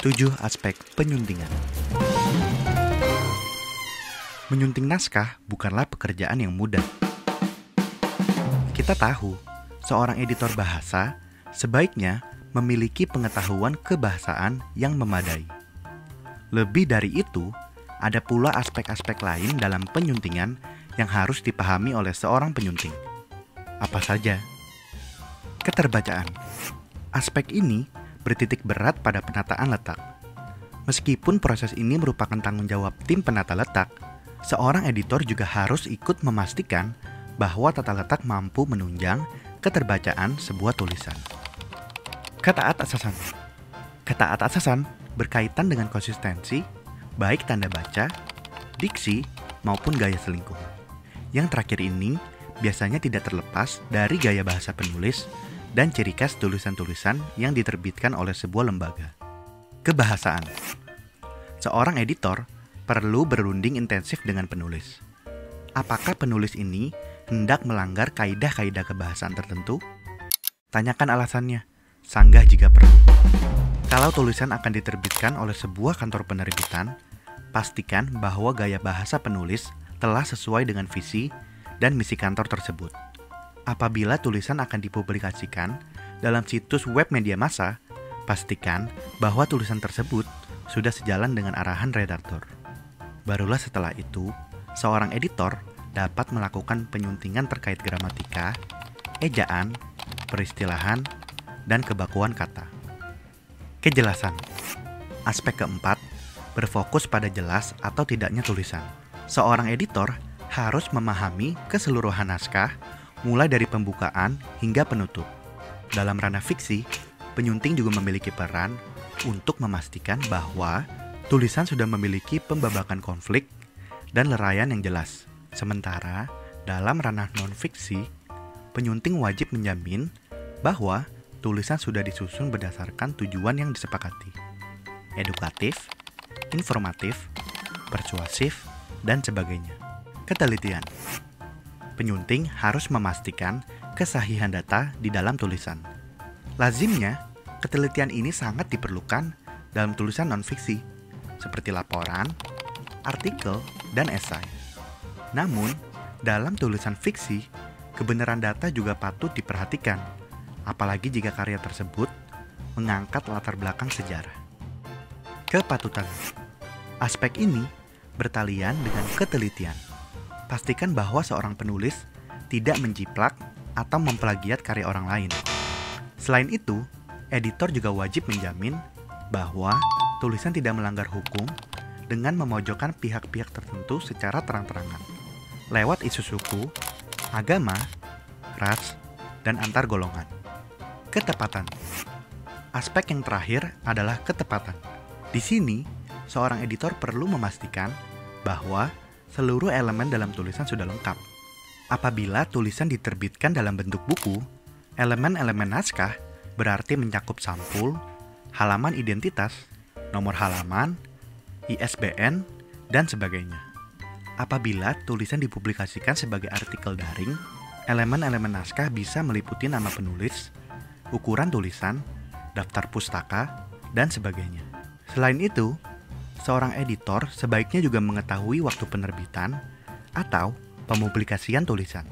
7 aspek penyuntingan. Menyunting naskah bukanlah pekerjaan yang mudah. Kita tahu, seorang editor bahasa sebaiknya memiliki pengetahuan kebahasaan yang memadai. Lebih dari itu, ada pula aspek-aspek lain dalam penyuntingan yang harus dipahami oleh seorang penyunting. Apa saja? Keterbacaan. Aspek ini bertitik berat pada penataan letak. Meskipun proses ini merupakan tanggung jawab tim penata letak, seorang editor juga harus ikut memastikan bahwa tata letak mampu menunjang keterbacaan sebuah tulisan. Ketaat-asasan. Ketaat-asasan berkaitan dengan konsistensi, baik tanda baca, diksi, maupun gaya selingkuh. Yang terakhir ini biasanya tidak terlepas dari gaya bahasa penulis dan ciri khas tulisan-tulisan yang diterbitkan oleh sebuah lembaga. Kebahasaan. Seorang editor perlu berunding intensif dengan penulis. Apakah penulis ini hendak melanggar kaidah-kaidah kebahasaan tertentu? Tanyakan alasannya, sanggah jika perlu. Kalau tulisan akan diterbitkan oleh sebuah kantor penerbitan, pastikan bahwa gaya bahasa penulis telah sesuai dengan visi dan misi kantor tersebut. Apabila tulisan akan dipublikasikan dalam situs web media massa, pastikan bahwa tulisan tersebut sudah sejalan dengan arahan redaktor. Barulah setelah itu, seorang editor dapat melakukan penyuntingan terkait gramatika, ejaan, peristilahan, dan kebakuan kata. Kejelasan. Aspek keempat, berfokus pada jelas atau tidaknya tulisan. Seorang editor harus memahami keseluruhan naskah, mulai dari pembukaan hingga penutup. Dalam ranah fiksi, penyunting juga memiliki peran untuk memastikan bahwa tulisan sudah memiliki pembabakan konflik dan leraian yang jelas. Sementara, dalam ranah non-fiksi, penyunting wajib menjamin bahwa tulisan sudah disusun berdasarkan tujuan yang disepakati. Edukatif, informatif, persuasif, dan sebagainya. Ketelitian. Penyunting harus memastikan kesahihan data di dalam tulisan. Lazimnya, ketelitian ini sangat diperlukan dalam tulisan non-fiksi, seperti laporan, artikel, dan esai. Namun, dalam tulisan fiksi, kebenaran data juga patut diperhatikan, apalagi jika karya tersebut mengangkat latar belakang sejarah. Kepatutan. Aspek ini bertalian dengan ketelitian. Pastikan bahwa seorang penulis tidak menjiplak atau memplagiat karya orang lain. Selain itu, editor juga wajib menjamin bahwa tulisan tidak melanggar hukum dengan memojokkan pihak-pihak tertentu secara terang-terangan, lewat isu suku, agama, ras, dan antar golongan. Ketepatan. Aspek yang terakhir adalah ketepatan. Di sini, seorang editor perlu memastikan bahwa seluruh elemen dalam tulisan sudah lengkap. Apabila tulisan diterbitkan dalam bentuk buku, elemen-elemen naskah berarti mencakup sampul, halaman identitas, nomor halaman, ISBN, dan sebagainya. Apabila tulisan dipublikasikan sebagai artikel daring, elemen-elemen naskah bisa meliputi nama penulis, ukuran tulisan, daftar pustaka, dan sebagainya. Selain itu, seorang editor sebaiknya juga mengetahui waktu penerbitan atau pemupublikasian tulisan.